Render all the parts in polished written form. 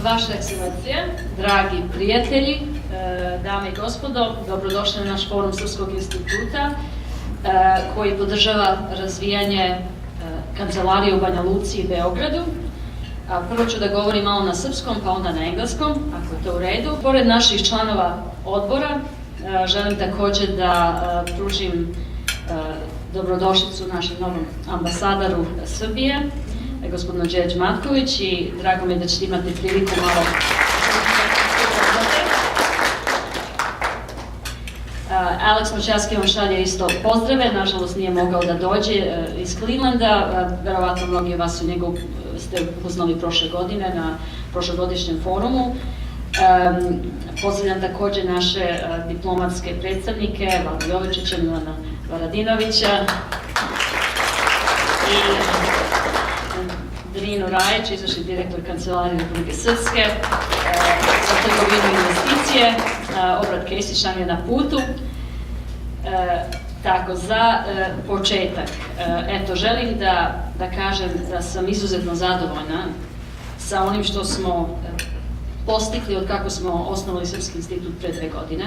Vaša ekscelencija, dragi prijatelji, dame i gospodo, dobrodošli na naš forum Srpskog instituta koji podržava razvijanje kancelarije u Banja Luci i Beogradu. Prvo ću da govorim malo na srpskom, pa onda na engleskom, ako je to u redu. Pored naših članova odbora, želim također da pružim dobrodošlicu našem novom ambasadoru Srbije, gospodinu Đerđ Matković, i drago mi je da ćete imati priliku malo Alex Močevski vam šalje isto pozdrave, nažalost nije mogao da dođe iz Clevelanda, verovatno mnogi od vas ste upoznali prošle godine na prošlogodišnjem forumu. Pozdravljam također naše diplomatske predstavnike, Vladu Jovičića, Milana Varadinovića i Drinu Rajić, izvršni direktor Kancelarije Republike Srpske za trgovinu i investicije. Obrat Kesić nam je na putu. Tako, za početak, želim da kažem da sam izuzetno zadovoljna sa onim što smo postigli od kako smo osnovali Srpski institut pre 2 godine.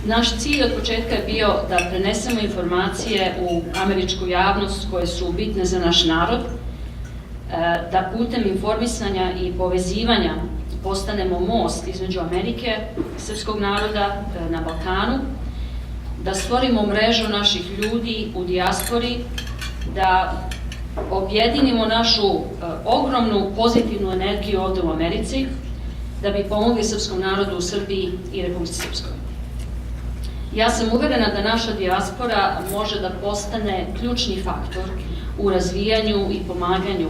Naš cilj od početka je bio da prenesemo informacije u američku javnost koje su bitne za naš narod, da putem informisanja i povezivanja postanemo most između Amerike i srpskog naroda na Balkanu, da stvorimo mrežu naših ljudi u dijaspori, da objedinimo našu ogromnu pozitivnu energiju ovde u Americi, da bi pomogli srpskom narodu u Srbiji i Republici Srpskoj. Ja sam uverena da naša dijaspora može da postane ključni faktor u razvijanju i pomaganju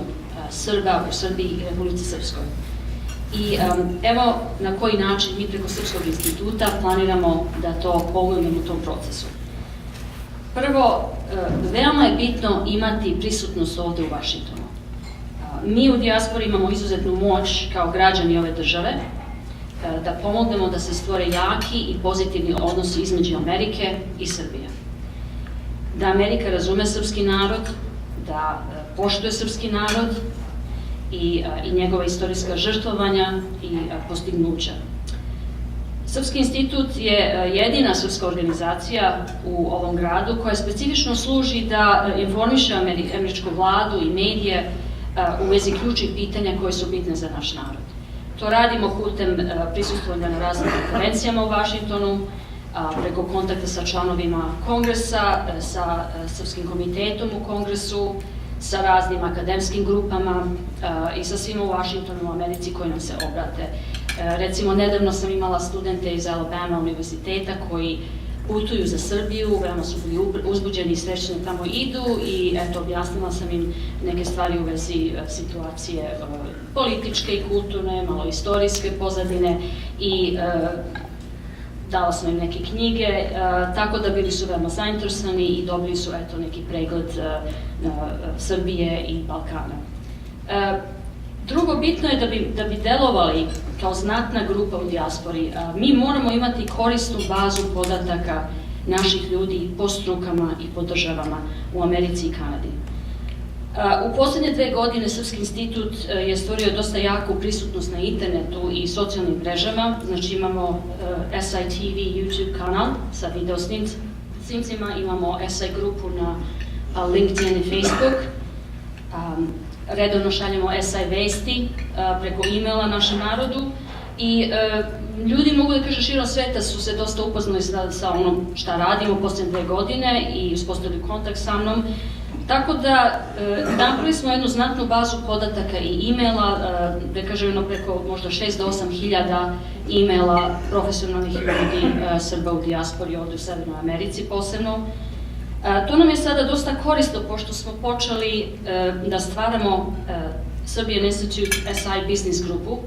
Srba u Srbiji i Republici Srpskoj. I evo na koji način mi preko Srpskog instituta planiramo da to pomognemo u tom procesu. Prvo, veoma je bitno imati prisutnost ovde u Vašingtonu. Mi u dijaspori imamo izuzetnu moć kao građani ove države da pomognemo da se stvore jaki i pozitivni odnosi između Amerike i Srbije. Da Amerika razume srpski narod, da poštuje srpski narod i njegova istorijska žrtvovanja i postignuća. Srpski institut je jedina srpska organizacija u ovom gradu koja specifično služi da informiše američku vladu i medije u vezi ključnih pitanja koje su bitne za naš narod. To radimo putem prisustvovanja na raznim konferencijama u Vašingtonu, preko kontakta sa članovima kongresa, sa Srpskim komitetom u kongresu, sa raznim akademskim grupama i sa svima u Vašingtonu u Americi koji nam se obrate. Recimo, nedavno sam imala studente iz Alabama univerziteta koji putuju za Srbiju, veoma su bili uzbuđeni i srećni tamo idu i objasnila sam im neke stvari u vezi situacije političke i kulturne, malo istorijske pozadine i dala sam im neke knjige, tako da bili su veoma zainteresovani i dobili su neki pregled Srbije i Balkana. Drugo, bitno je da bi delovali kao znatna grupa u dijaspori. Mi moramo imati korisnu bazu podataka naših ljudi po strukama i po državama u Americi i Kanadi. U poslednje 2 godine Srpski institut je stvorio dosta jaku prisutnost na internetu i socijalnim mrežama. Znači imamo SITV YouTube kanal sa video snimcima, imamo SI grupu na LinkedIn i Facebook, redovno šaljemo SI vesti preko e-maila našem narodu i ljudi, mogu da kažem, širom sveta su se dosta upoznali sa onom šta radimo poslednje 2 godine i uspostavili kontakt sa mnom. Tako da napravili smo jednu znatnu bazu podataka i e-maila, da kažem preko možda 6 do 8 hiljada e-maila profesionalnih ljudi Srba u dijaspori ovde u Severnoj Americi posebno. To nam je sada dosta korisno pošto smo počeli da stvaramo Serbian Institute SI Business grupu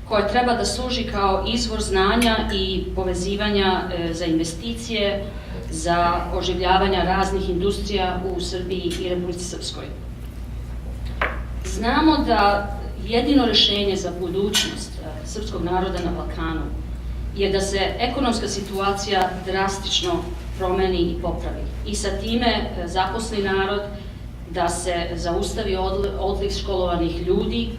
koja treba da služi kao izvor znanja i povezivanja za investicije, za oživljavanja raznih industrija u Srbiji i Republici Srpskoj. Znamo da jedino rešenje za budućnost srpskog naroda na Balkanu je da se ekonomska situacija drastično promeni i popravi. I sa time zaposli narod, da se zaustavi odliv školovanih ljudi,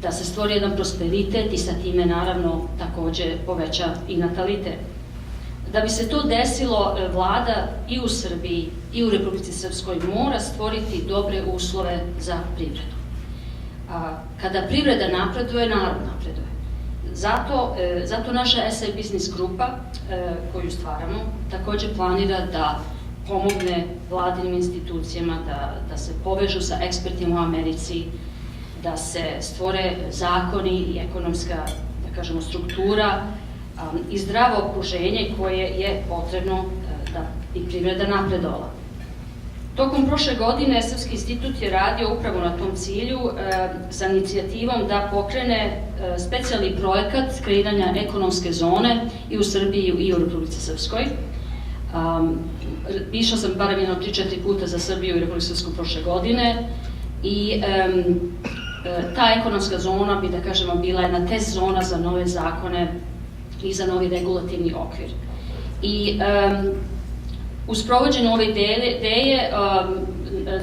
da se stvori jedan prosperitet i sa time naravno takođe poveća i natalitet. Da bi se to desilo, vlada i u Srbiji i u Republici Srpskoj mora stvoriti dobre uslove za privredu. Kada privreda napreduje, narod napreduje. Zato naša SA Business grupa koju stvaramo takođe planira da pomogne vladinim institucijama, da se povežu sa ekspertima u Americi, da se stvore zakoni i ekonomska, da kažemo, struktura i zdravo okruženje koje je potrebno da bi privreda napredovala. Tokom prošle godine Srpski institut je radio upravo na tom cilju sa inicijativom da pokrene specijalni projekat kreiranja ekonomske zone i u Srbiji i u Republici Srpskoj. Išla sam barem jedno 3-4 puta za Srbiju i Republiku Srpsku prošle godine i ta ekonomska zona bi, da kažemo, bila jedna test zona za nove zakone i za novi regulativni okvir. I u sprovođenju ove ideje,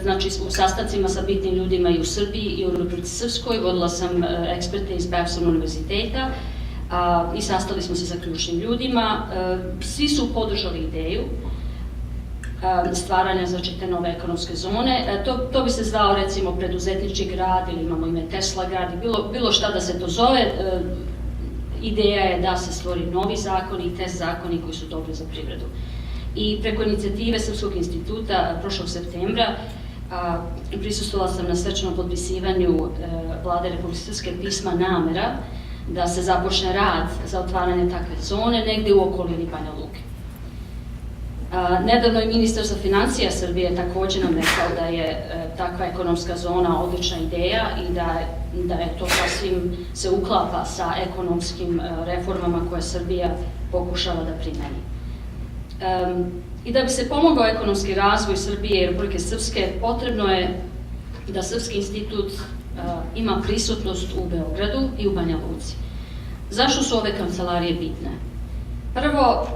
znači u sastancima sa bitnim ljudima i u Srbiji i u Republici Srpskoj, vodila sam eksperte iz Babson univerziteta i sastali smo se sa ključnim ljudima. Svi su podržali ideju stvaranja, znači, te nove ekonomske zone. To bi se zvao, recimo, preduzetnički grad ili imamo ime Tesla grad, bilo šta da se to zove. Ideja je da se stvori novi zakoni i test zakoni koji su dobri za privredu. I preko inicijative Srpskog instituta prošlog septembra prisustvovala sam na svečanom potpisivanju Vlade Republike Srpske pisma namera da se započne rad za otvaranje takve zone negde u okolini Banja Luke. Nedavno je ministar za financija Srbije takođe nam rekao da je takva ekonomska zona odlična ideja i da je to sasvim se uklapa sa ekonomskim reformama koje Srbija pokušava da primeni. I da bi se pomogao ekonomski razvoj Srbije i Republike Srpske, potrebno je da Srpski institut ima prisutnost u Beogradu i u Banja Luci. Zašto su ove kancelarije bitne? Prvo,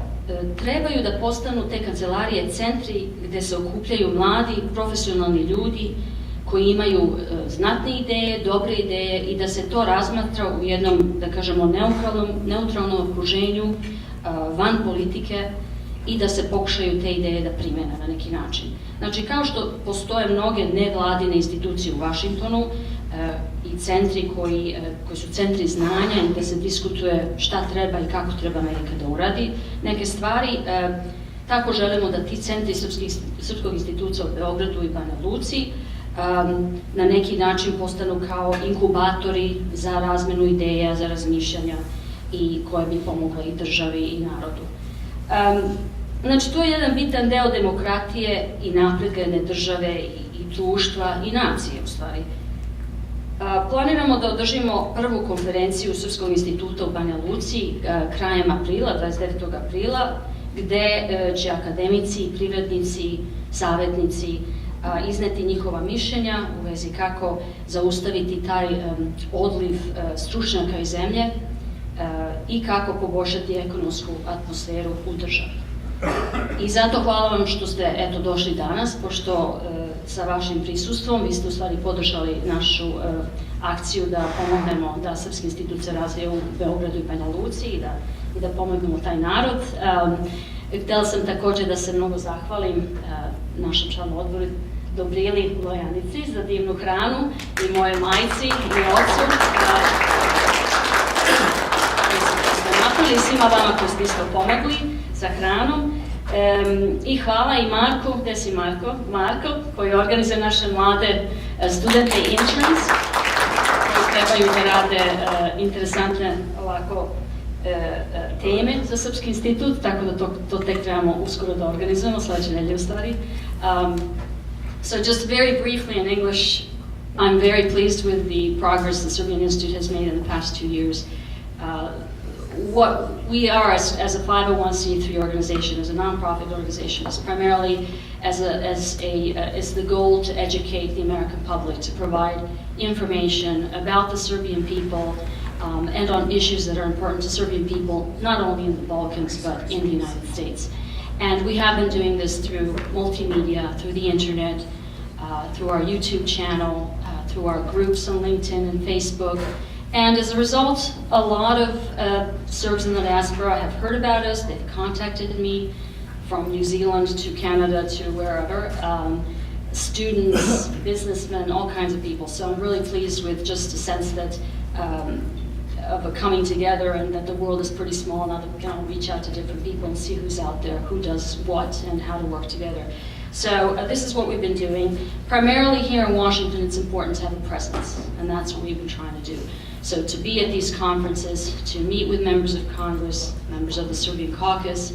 trebaju da postanu te kancelarije centri gde se okupljaju mladi, profesionalni ljudi koji imaju znatne ideje, dobre ideje i da se to razmatra u jednom, da kažemo, neutralnom okruženju, van politike, i da se pokušaju te ideje da primene na neki način. Znači, kao što postoje mnoge nevladine institucije u Vašingtonu i centri koji su centri znanja i gde se diskutuje šta treba i kako treba Amerika da uradi neke stvari, tako želimo da ti centri Srpskog instituta u Beogradu i Banja Luci na neki način postanu kao inkubatori za razmenu ideja, za razmišljanja i koje bi pomogle i državi i narodu. Znači, to je jedan bitan deo demokratije i napretka jedne države i društva i nacije, u stvari. Planiramo da održimo prvu konferenciju Srpskog instituta u Banja Luci krajem aprila, 29. aprila, gde će akademici, privrednici, savjetnici izneti njihova mišljenja u vezi kako zaustaviti taj odliv stručnjaka iz zemlje i kako poboljšati ekonomsku atmosferu u državi. I zato hvala vam što ste došli danas, pošto sa vašim prisustvom vi ste u stvari podržali našu akciju da pomognemo da Srpski institut se razvije u Beogradu i Banja Luci i da pomognemo taj narod. Htjela sam takođe da se mnogo zahvalim našem članu odboru Dobrili Lojanici za divnu hranu i moje majci i ocu i svima vama koji ste isto pomogli sa hranom. I hvala i Marku, gde si Marko? Marko, koji organizuje naše mlade studente i interns, koji trebaju da rade interesantne ovako teme za Srpski institut, tako da to tek trebamo uskoro da organizujemo, sledeće nedelje u stvari. So just very briefly in English, I'm very pleased with the progress the Serbian Institute has made in the past 2 years. What we are as a 501c3 organization, as a nonprofit organization, is primarily as the goal to educate the American public, to provide information about the Serbian people and on issues that are important to Serbian people, not only in the Balkans, but in the United States. And we have been doing this through multimedia, through the internet, through our YouTube channel, through our groups on LinkedIn and Facebook, And as a result, a lot of Serbs in the diaspora have heard about us. They've contacted me from New Zealand to Canada to wherever. Students, businessmen, all kinds of people. So I'm really pleased with just a sense that of a coming together, and that the world is pretty small now that we can all reach out to different people and see who's out there, who does what, and how to work together. So this is what we've been doing. Primarily here in Washington, it's important to have a presence, and that's what we've been trying to do. So to be at these conferences, to meet with members of Congress, members of the Serbian caucus,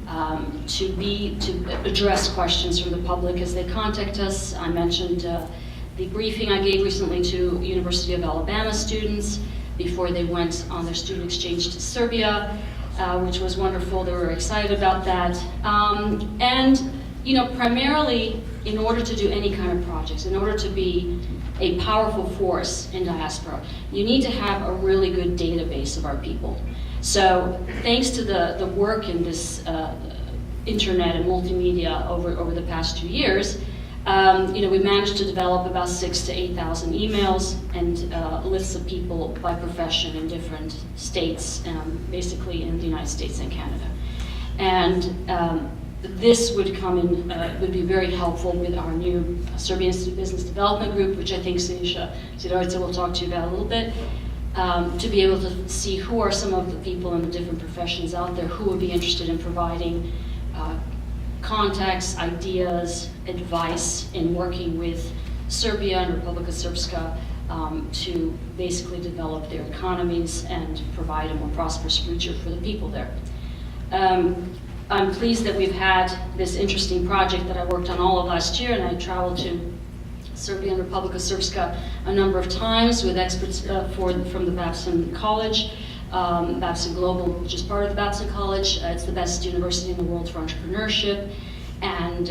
to address questions from the public as they contact us. I mentioned the briefing I gave recently to University of Alabama students before they went on their student exchange to Serbia, which was wonderful. They were excited about that. And you know, primarily in order to do any kind of projects, in order to be a powerful force in diaspora, you need to have a really good database of our people. So thanks to the work in this internet and multimedia over the past 2 years, you know, we managed to develop about 6,000 to 8,000 emails and lists of people by profession in different states, basically in the United States and Canada. And this would come in, would be very helpful with our new Serbian Institute Business Development Group, which I think Siniša Sidorica will talk to you about a little bit, to be able to see who are some of the people in the different professions out there who would be interested in providing contacts, ideas, advice in working with Serbia and Republika Srpska to basically develop their economies and provide a more prosperous future for the people there. I'm pleased that we've had this interesting project that I worked on all of last year, and I traveled to Serbia and Republika Srpska a number of times with experts from the Babson College, Babson Global, which is part of the Babson College. It's the best university in the world for entrepreneurship, and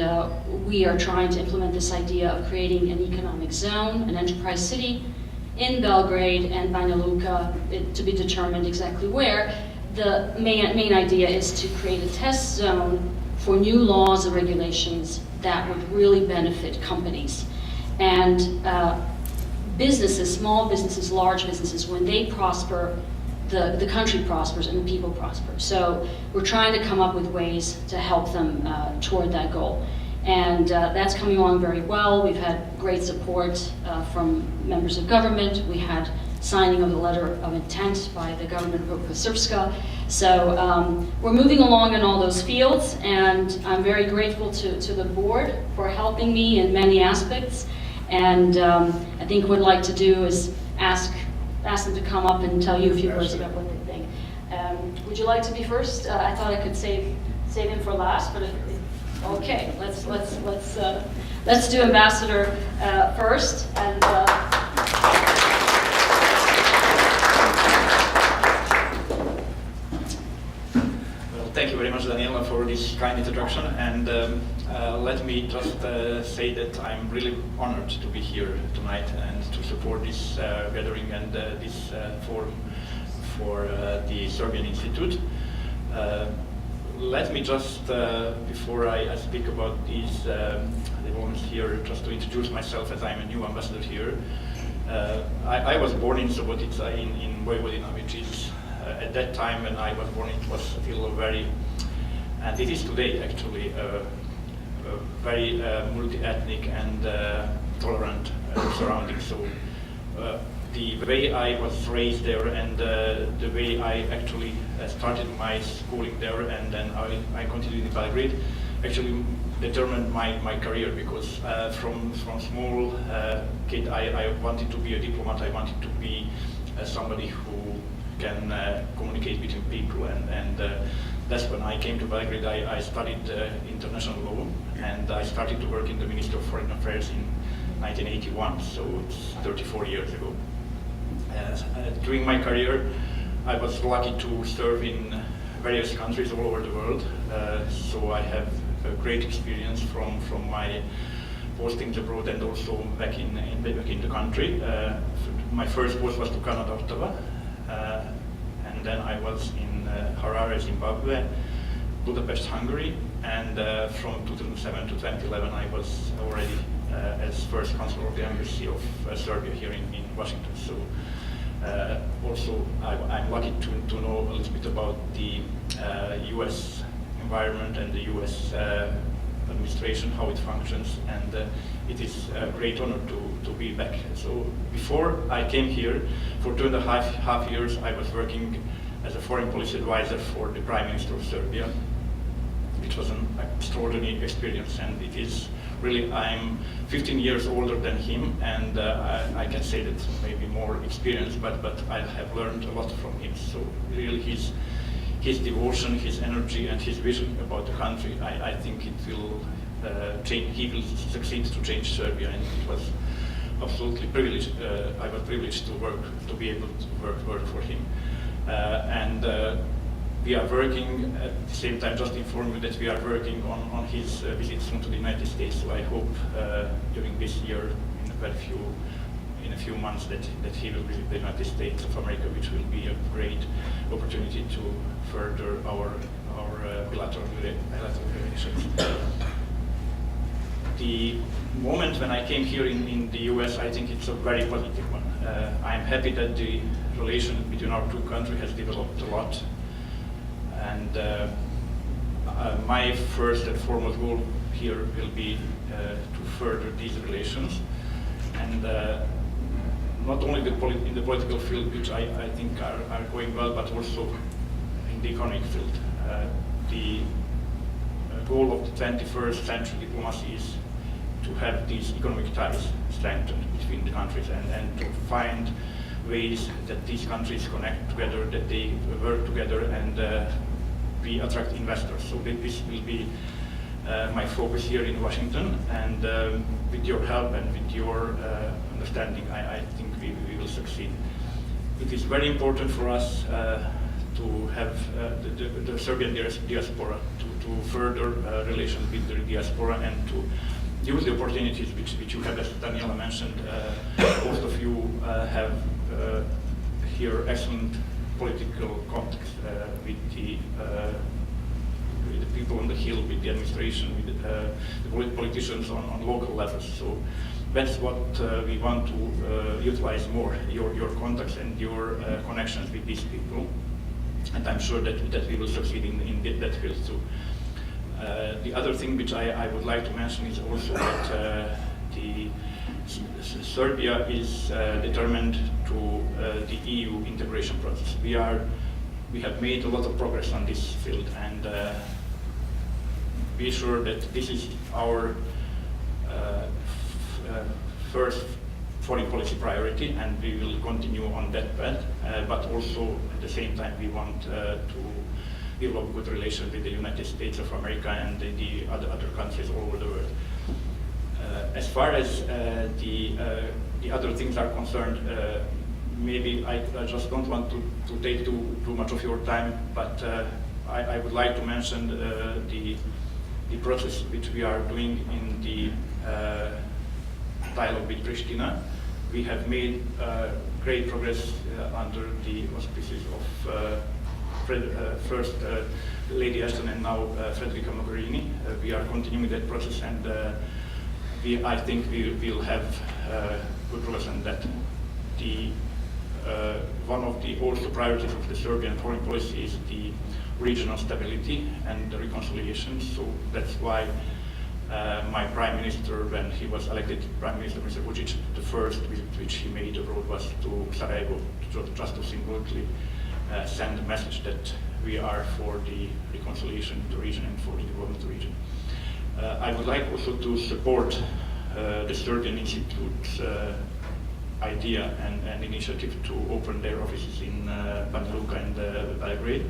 we are trying to implement this idea of creating an economic zone, an enterprise city in Belgrade and Banja Luka, to be determined exactly where. The main idea is to create a test zone for new laws and regulations that would really benefit companies. And businesses, small businesses, large businesses, when they prosper, the country prospers and the people prosper. So we're trying to come up with ways to help them toward that goal. And that's coming along very well. We've had great support from members of government. We had signing of the letter of intent by the government of Republika Srpska. So we're moving along in all those fields, and I'm very grateful to the board for helping me in many aspects. And I think what I'd like to do is ask them to come up and tell you a few words about what they think. Would you like to be first? I thought I could save him for last, but okay. Let's do Ambassador first. And thank you very much, Daniela, for this kind introduction, and let me just say that I'm really honored to be here tonight and to support this gathering and this forum for the Serbian Institute. Let me just, before I speak about these developments here, just to introduce myself, as I'm a new ambassador here. I was born in Subotica in Vojvodina, which is at that time when I was born, it was still very, and it is today actually, a very multi-ethnic and tolerant surrounding. So the way I was raised there and the way I actually started my schooling there, and then I continued in Belgrade, actually determined my career, because from small kid I wanted to be a diplomat. I wanted to be somebody who can communicate between people, and that's when I came to Belgrade. I studied international law, and I started to work in the Ministry of Foreign Affairs in 1981, so it's 34 years ago. During my career, I was lucky to serve in various countries all over the world, so I have a great experience from my postings abroad and also back in the country. My first post was to Canada, Ottawa, and then I was in Harare, Zimbabwe, Budapest, Hungary, and from 2007 to 2011 I was already as first consul of the Embassy of Serbia here in Washington. So also I'm lucky to know a little bit about the US environment and the US administration, how it functions, and it is a great honor to be back. So before I came here, for 2.5 years, I was working as a foreign policy advisor for the Prime Minister of Serbia, which was an extraordinary experience, and it is really, I'm 15 years older than him, and I can say that maybe more experience, but I have learned a lot from him. So really his devotion, his energy, and his vision about the country, I think it will change, he will succeed to change Serbia, and it was absolutely privileged. I was privileged to be able to work for him. And we are working at the same time, just inform you that we are working on his visit soon to the United States. So I hope during this year, in a few months, that he will visit the United States of America, which will be a great opportunity to further our bilateral relations. The moment when I came here in the US, I think it's a very positive one. I'm happy that the relation between our two countries has developed a lot. And my first and foremost goal here will be to further these relations, and not only in the political field, which I think are going well, but also in the economic field. The goal of the 21st century diplomacy is to have these economic ties strengthened between the countries, and to find ways that these countries connect together, that they work together, and we attract investors. So this will be my focus here in Washington, and with your help and with your understanding, I think we will succeed. It is very important for us to have the Serbian diaspora, to further relations with the diaspora, and to use the opportunities which you have, as Daniela mentioned. Most of you have here excellent political contacts with the people on the Hill, with the administration, with the politicians on local levels. So that's what we want to utilize more, your contacts and your connections with these people. And I'm sure that we will succeed in that field too. The other thing which I would like to mention is also that Serbia is determined to the EU integration process. We have made a lot of progress on this field, and be sure that this is our first foreign policy priority, and we will continue on that path. But also at the same time, we want to develop good relations with the United States of America and the other countries all over the world. As far as the other things are concerned, maybe I just don't want to take too much of your time, but I would like to mention the process which we are doing in the dialogue with Pristina. We have made great progress under the auspices of first Lady Ashton and now Federica Mogherini. We are continuing that process, and I think we will have good progress on that. One of the also priorities of the Serbian foreign policy is the regional stability and the reconciliation. So that's why my Prime Minister, when he was elected Prime Minister, Mr. Vučić, the first visit which he made abroad was to Sarajevo, just to symbolically send a message that we are for the reconciliation of the region and for the development of the region. I would like also to support the Serbian Institute's idea and initiative to open their offices in Banja Luka and Belgrade,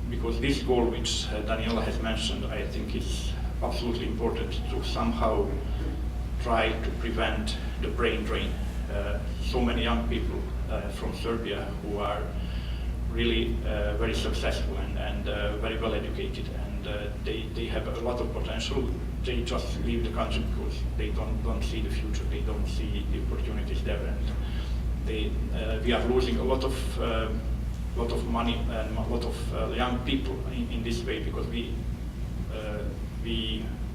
because this goal which Daniela has mentioned, I think is absolutely important to somehow try to prevent the brain drain. So many young people from Serbia who are really very successful and very well educated, and they have a lot of potential. They just leave the country because they don't see the future, they don't see the opportunities there, and we are losing a lot of money and a lot of young people in this way, because we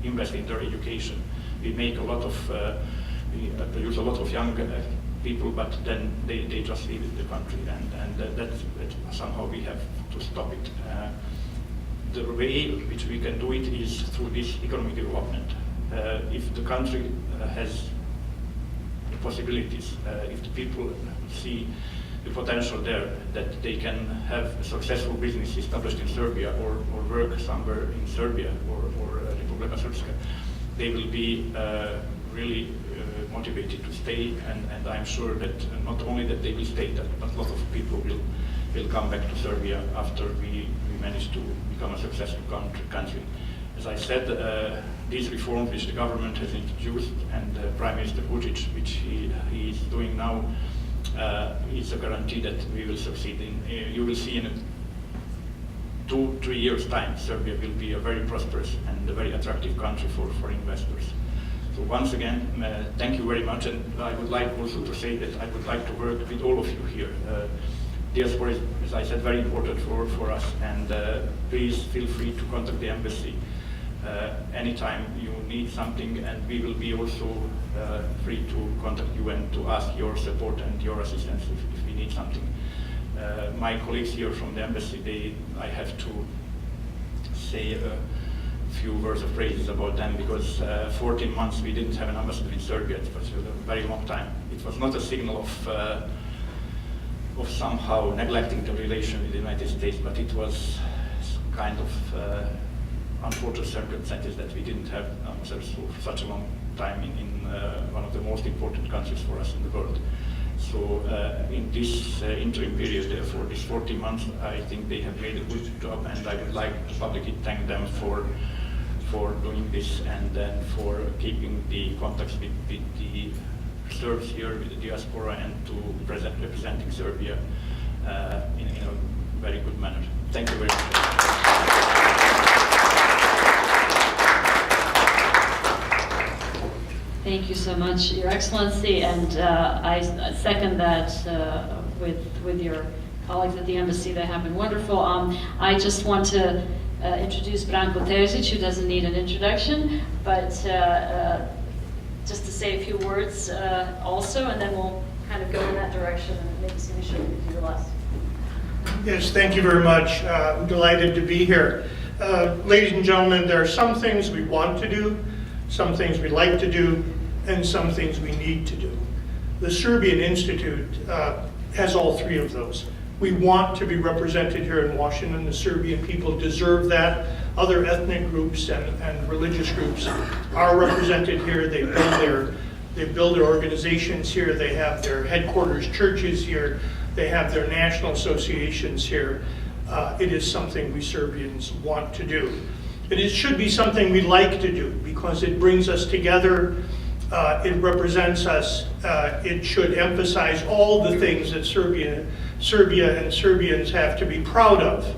invest in their education. We make a lot of we produce a lot of young people, but then they just leave the country, and that's somehow we have to stop it. The way which we can do it is through this economic development. If the country has the possibilities, if the people see the potential there, that they can have a successful business established in Serbia or work somewhere in Serbia or Republika Srpska, they will be really motivated to stay, and I'm sure that not only that they will stay, but a lot of people will come back to Serbia after we manage to become a successful country. As I said, these reforms which the government has introduced and Prime Minister Vučić, which he is doing now, is a guarantee that we will succeed in. You will see in 2-3 years' time, Serbia will be a very prosperous and a very attractive country for investors. So once again, thank you very much, and I would like also to say that I would like to work with all of you here. Diaspora is, as I said, very important for us, and please feel free to contact the embassy anytime you need something, and we will be also free to contact you and to ask your support and your assistance if we need something. My colleagues here from the embassy, I have to say a few words of praises about them, because 14 months we didn't have an ambassador in Serbia. It was a very long time. It was not a signal of somehow neglecting the relation with the United States, but it was kind of unfortunate circumstances that we didn't have ambassadors for such a long time in one of the most important countries for us in the world. So in this interim period, for these 40 months, I think they have made a good job, and I would like to publicly thank them for doing this, and then for keeping the contacts with the Serbs here, with the diaspora, and to representing Serbia in a very good manner. Thank you very much. Thank you so much, Your Excellency, and I second that with your colleagues at the embassy. They have been wonderful. I just want to introduce Branko Terzic, who doesn't need an introduction, but just to say a few words also, and then we'll kind of go in that direction, and maybe Siniša will do the last. Yes, thank you very much. I'm delighted to be here. Ladies and gentlemen, there are some things we want to do, some things we like to do, and some things we need to do. The Serbian Institute has all three of those. We want to be represented here in Washington. The Serbian people deserve that. Other ethnic groups and religious groups are represented here. They build their organizations here. They have their headquarters churches here. They have their national associations here. It is something we Serbians want to do. And it should be something we like to do, because it brings us together, it represents us, it should emphasize all the things that Serbia and Serbians have to be proud of.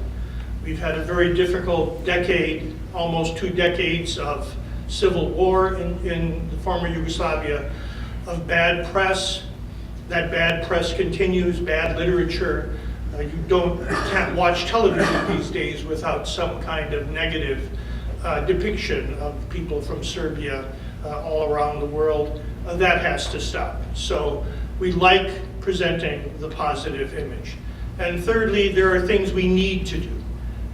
We've had a very difficult decade, almost 2 decades of civil war in the former Yugoslavia, of bad press. That bad press continues, bad literature. You can't watch television these days without some kind of negative depiction of people from Serbia all around the world. That has to stop. So we like presenting the positive image. And thirdly, there are things we need to do.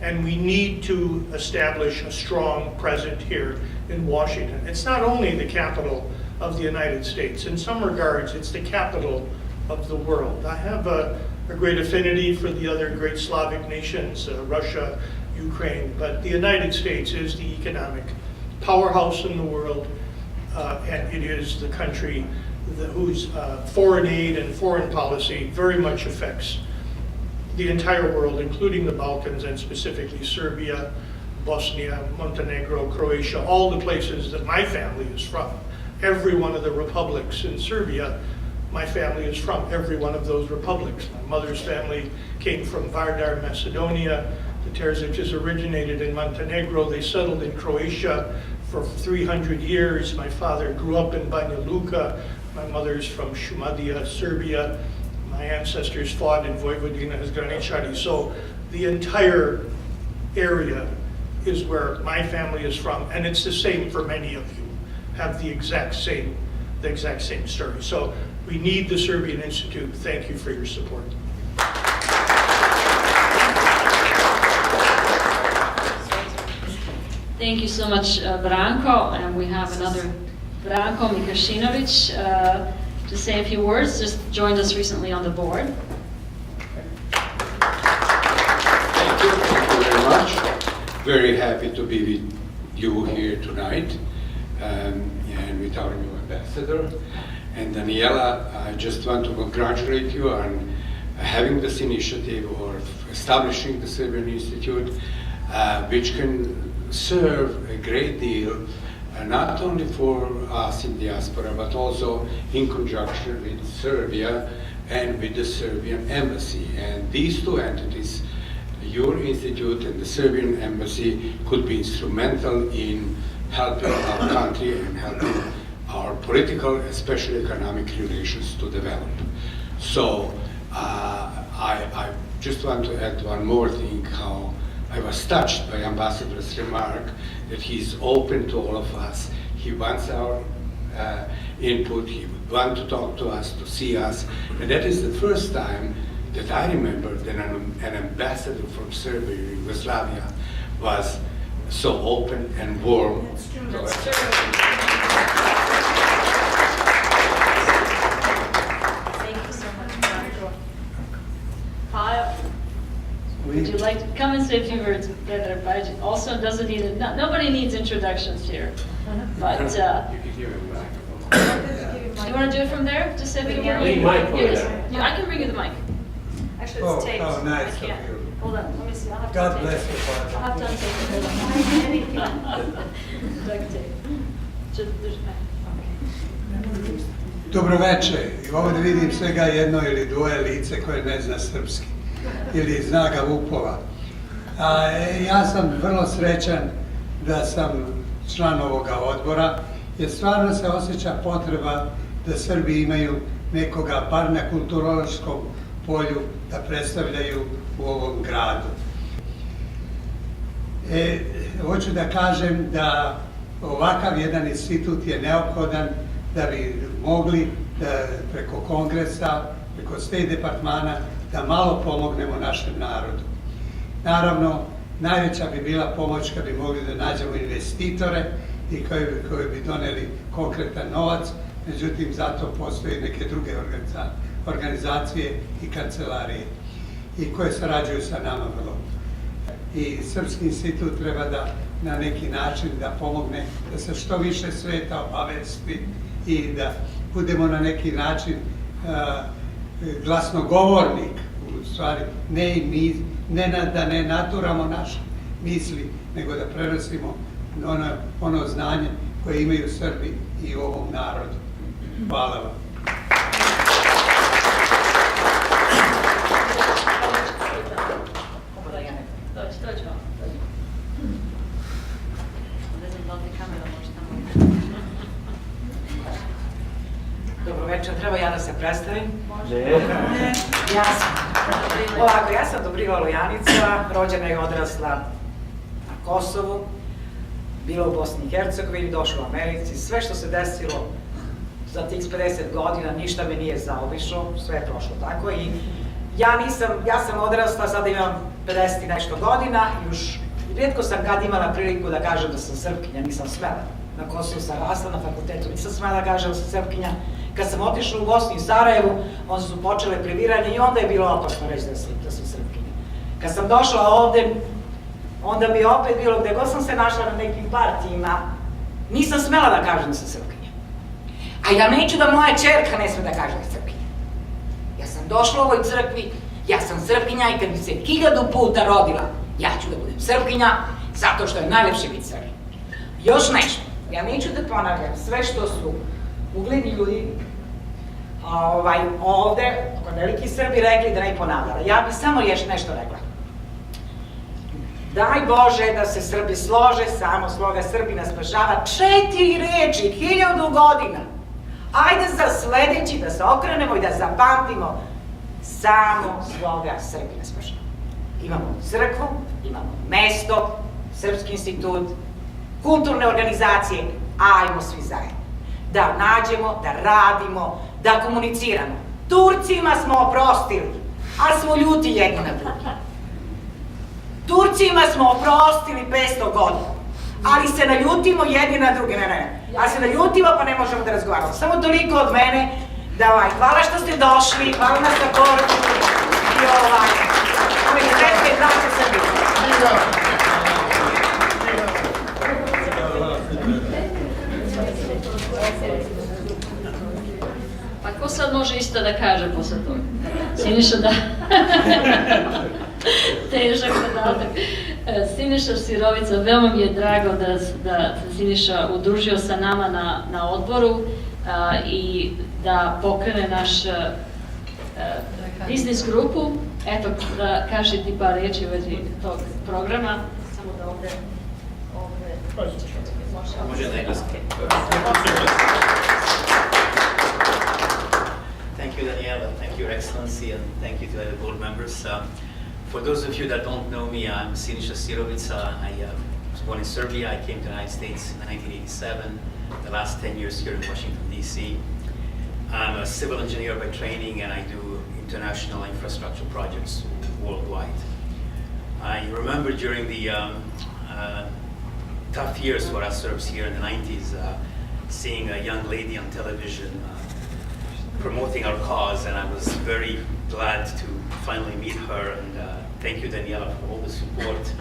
And we need to establish a strong presence here in Washington. It's not only the capital of the United States. In some regards, it's the capital of the world. I have a great affinity for the other great Slavic nations, Russia, Ukraine, but the United States is the economic powerhouse in the world, and it is the country whose foreign aid and foreign policy very much affects the entire world, including the Balkans and specifically Serbia, Bosnia, Montenegro, Croatia, all the places that my family is from. Every one of the republics in Serbia, my family is from every one of those republics. My mother's family came from Vardar, Macedonia. The Terzics originated in Montenegro. They settled in Croatia for 300 years. My father grew up in Banja Luka. My mother's from Šumadija, Serbia. My ancestors fought in Vojvodina as Graničari. So the entire area is where my family is from, and it's the same for many of you, have the exact same story. So We need the Serbian Institute. Thank you for your support. Thank you so much, Branko, and we have another Branko Mikašinović to say a few words. Just joined us recently on the board. Thank you very much. Very happy to be with you here tonight, and with our new ambassador. And Daniela, I just want to congratulate you on having this initiative or establishing the Serbian Institute, which can serve a great deal, not only for us in diaspora, but also in conjunction with Serbia and with the Serbian Embassy. And these two entities, your institute and the Serbian Embassy, could be instrumental in helping our country and helping our political, especially economic relations to develop. So I just want to add one more thing, how I was touched by Ambassador's remark that he's open to all of us. He wants our input, he would want to talk to us, to see us, and that is the first time that I remember that an ambassador from Serbia, Yugoslavia, was so open and warm. That's true. Thank you so much, Branko. Kyle, would you like to come and say a few words? Petar Pajic also doesn't need it. Nobody needs introductions here. But You can hear him back. you want to do it from there? Just say a few words. Bring mic over Yes. there. Yeah, I can bring you the mic. Actually, it's taped. Oh, nice I can't. of you. Hold on, let me see. I'll have to God tape bless it. you, Father. I'll have to untape it. Hold on. Duct tape. There's- okay. Dobroveče, i ovdje vidim svega jedno ili dvoje lice koje ne zna srpski ili zna ga Vupova. Ja sam vrlo srećan da sam član ovoga odbora, jer stvarno se osjeća potreba da Srbi imaju nekoga, bar na kulturološkom polju, da predstavljaju u ovom gradu. Hoću da kažem da ovakav jedan institut je neophodan da bi mogli da preko kongresa, preko State departmana, da malo pomognemo našem narodu. Naravno, najveća bi bila pomoć kad bi mogli da nađemo investitore i koji bi doneli konkretan novac, međutim, zato postoje neke druge organizacije i kancelarije i koje sarađuju sa nama vrlo. I Srpski institut treba da na neki način da pomogne da se što više sveta obavesti i da budemo na neki način glasnogovornik, u stvari da ne naturamo naše misli, nego da prenosimo ono znanje koje imaju Srbi i u ovom narodu. Hvala vam. Dođi vam. Ne znam da li ti kamera može tamo. Dobro večer, treba ja da se predstavim? Ne. Ja sam. Ovako, ja sam Dobriva Lojanica, rođena i odrasla na Kosovu, bila u Bosni i Hercegovini, došla u Americi. Sve što se desilo za tih 50 godina, ništa me nije zaobišlo, sve je prošlo tako i ja sam odrasla, sada imam 50 i nešto godina i još rijetko sam kad imala priliku da kažem da sam Srpkinja, nisam smela. Na Kosovu sam rasla, na fakultetu nisam smela da kažem da sam Srpkinja. Kad sam otišla u Bosni i Sarajevu, onda su počele previranje i onda je bilo opasno reći da sam Srpkinja. Kad sam došla ovde, onda mi je opet bilo, gde god sam se našla na nekim partijima, nisam smela da kažem da sam Srpkinja. A ja neću da moja čerka ne sme da kaže da je Srpkinja. Ja sam došla u ovoj crkvi, ja sam Srpkinja i kad bi se 1000 puta rodila, ja ću da budem Srpkinja, zato što je najlepše biti Srbin. Još nešto, ja neću da ponavljam sve što su ugledni ljudi ovde, kod veliki Srbi, rekli da ne ponavljala. Ja bih samo još nešto rekla. Daj Bože da se Srbi slože, samo sloga Srbina spašava. 4 reči, 1000 godina. Ajde za sledeći da se okrenemo i da zapamtimo, samo sloga Srbina spašava. Imamo crkvu, imamo mesto, Srpski institut, kulturne organizacije, ajmo svi zajedno. Da nađemo, da radimo, da komuniciramo. Turcima smo oprostili, ali smo ljuti jedni na drugi. Turcima smo oprostili 500 godina, ali se naljutimo jedni na drugi. Ne. Ali se naljutimo pa ne možemo da razgovaramo. Samo toliko od mene, da hvala što ste došli, hvala na saportu i ove sretne braće Srbije. Pa ko sad može isto da kaže posle toga? Siniša da... Težak zadatak. Siniša Sirovica, veoma mi je drago da se Siniša udružio sa nama na odboru i da pokrene naš biznis grupu. Eto, da kaže ti par reči u vezi tog programa. Samo da ovde može na engleski. Thank you, Daniela. Thank you, Your Excellency, and thank you to the board members. For those of you that don't know me, I'm Siniša Sirovica. I was born in Serbia. I came to the United States in 1987. The last 10 years here in Washington, D.C. I'm a civil engineer by training, and I do international infrastructure projects worldwide. I remember during the tough years for us Serbs here in the 90s, seeing a young lady on television promoting our cause, and I was very glad to finally meet her, and thank you, Daniela, for all the support.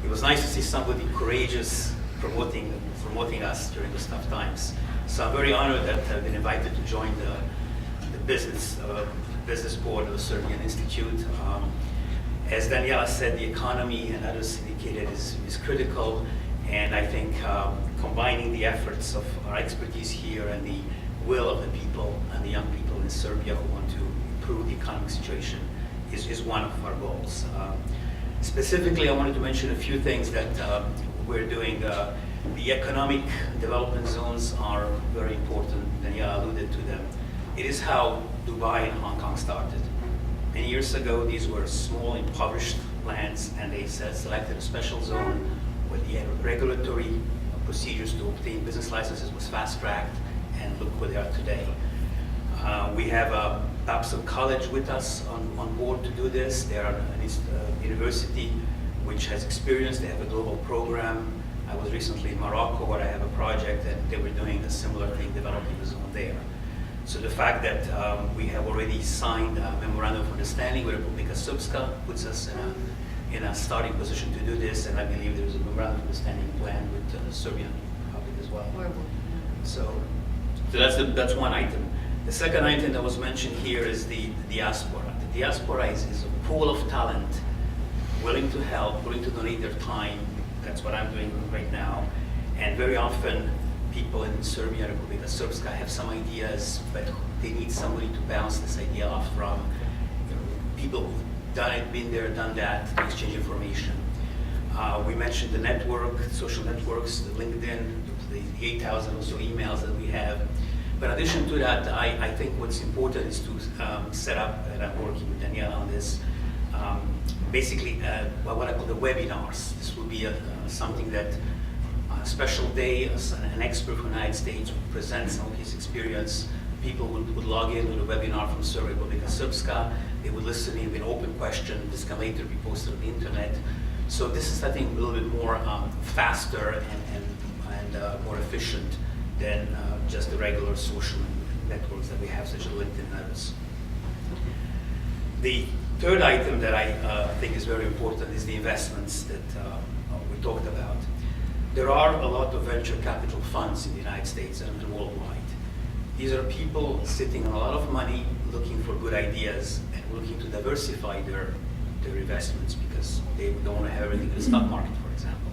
It was nice to see somebody courageous promoting us during those tough times. So I'm very honored that I've been invited to join the business board of the Serbian Institute. As Daniela said, the economy and others indicated is critical, and I think combining the efforts of our expertise here and the will of the people and the young people in Serbia who want to improve the economic situation is one of our goals. Specifically, I wanted to mention a few things that we're doing. The economic development zones are very important. Daniela alluded to them. It is how Dubai and Hong Kong started. Many years ago, these were small, impoverished lands, and they selected a special zone where the regulatory procedures to obtain business licenses was fast-tracked, and look where they are today. We have Babson College with us on board to do this. They are a university which has experience. They have a global program. I was recently in Morocco where I have a project, and they were doing a similar thing, developing a zone there. So the fact that we have already signed a memorandum of understanding with Republika Srpska puts us in a starting position to do this, and I believe there's a memorandum of understanding plan with the Serbian Republic as well. So that's one item. The second item that was mentioned here is the diaspora. The diaspora is a pool of talent willing to help, willing to donate their time. That's what I'm doing right now. And very often, people in Serbia and Republika Srpska have some ideas, but they need somebody to bounce this idea off from. People who've done it, been there, done that, to exchange information. We mentioned the network, social networks, the LinkedIn, the 8,000 or so emails that we have. But in addition to that, I think what's important is to set up, and I'm working with Daniela on this, basically what I call the webinars. This will be something that on a special day, an expert from the United States would present some of his experience. People would log in to the webinar from Serbia Republika Srpska. They would listen in with an open question. This can later be posted on the internet. So this is, I think, a little bit more faster and more efficient than just the regular social networks that we have, such as LinkedIn and others. The third item that I think is very important is the investments that we talked about. There are a lot of venture capital funds in the United States and worldwide. These are people sitting on a lot of money, looking for good ideas and looking to diversify their investments because they don't want to have everything in the stock market, for example.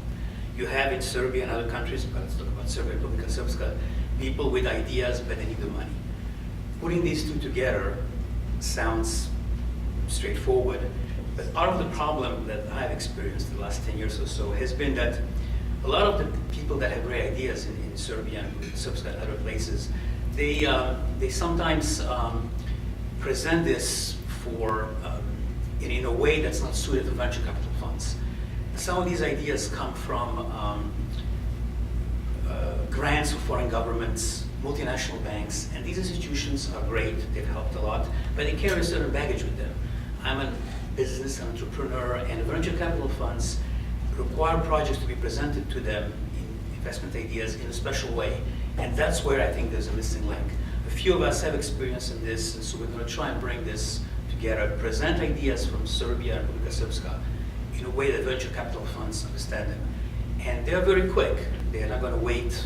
You have in Serbia and other countries, but let's talk about Serbia, Republika Srpska, people with ideas, but they need the money. Putting these two together sounds straightforward, but part of the problem that I've experienced in the last 10 years or so has been that a lot of the people that have great ideas in Serbia and Srpska and other places, they sometimes present this for in a way that's not suited to venture capital funds. Some of these ideas come from grants of foreign governments, multinational banks, and these institutions are great, they've helped a lot, but they carry a certain baggage with them. I'm a business entrepreneur, and venture capital funds require projects to be presented to them in investment ideas in a special way, and that's where I think there's a missing link. A few of us have experience in this, and so we're going to try and bring this together, present ideas from Serbia and Republika Srpska in a way that venture capital funds understand them. And they're very quick. They're not going to wait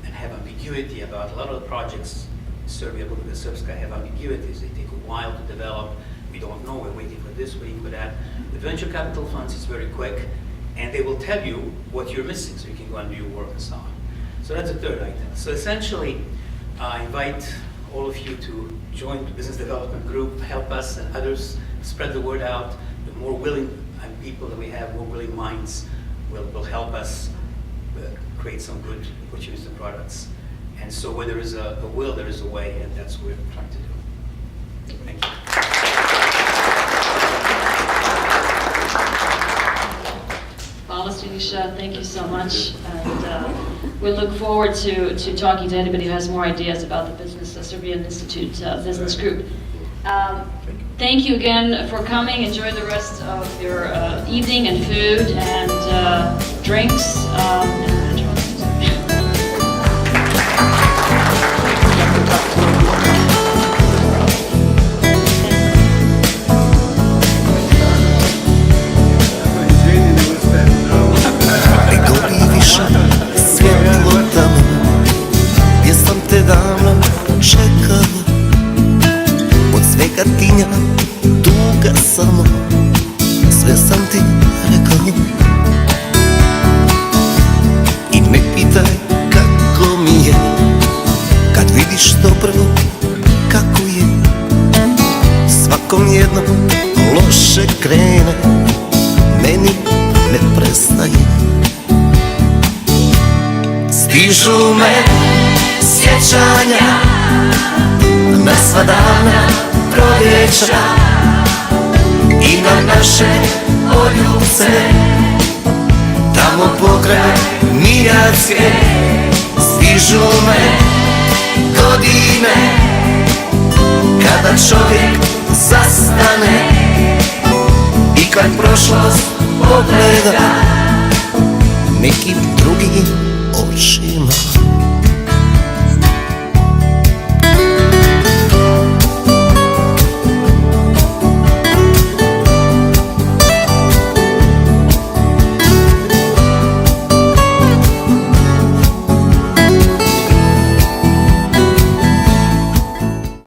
and have ambiguity about a lot of the projects in Serbia and Republika Srpska have ambiguities. They take a while to develop. We don't know, we're waiting for this, waiting for that. With venture capital funds, it's very quick, and they will tell you what you're missing so you can go and do your work and so on. So that's the third item. So essentially, I invite all of you to join the business development group, help us and others spread the word out. The more willing people that we have, more willing minds will help us create some good opportunities and products. And so where there is a will, there is a way, and that's what we're trying to do. Thank you. Siniša, thank you so much, and we look forward to talking to anybody who has more ideas about the Serbian Institute Business Group. Thank you again for coming. Enjoy the rest of your evening and food and drinks. And enjoy the music. Katinja, tuga samo, sve sam ti rekao. I ne pitaj kako mi je, kad vidiš dobro kako je. Svakom jednom loše krene, meni ne prestaje. Stižu me sjećanja na sva dana proljeća i na naše poljubce, tamo pokraj Miljacke. Stižu me godine kada čovjek zastane i kad prošlost pogleda nekim drugim očima.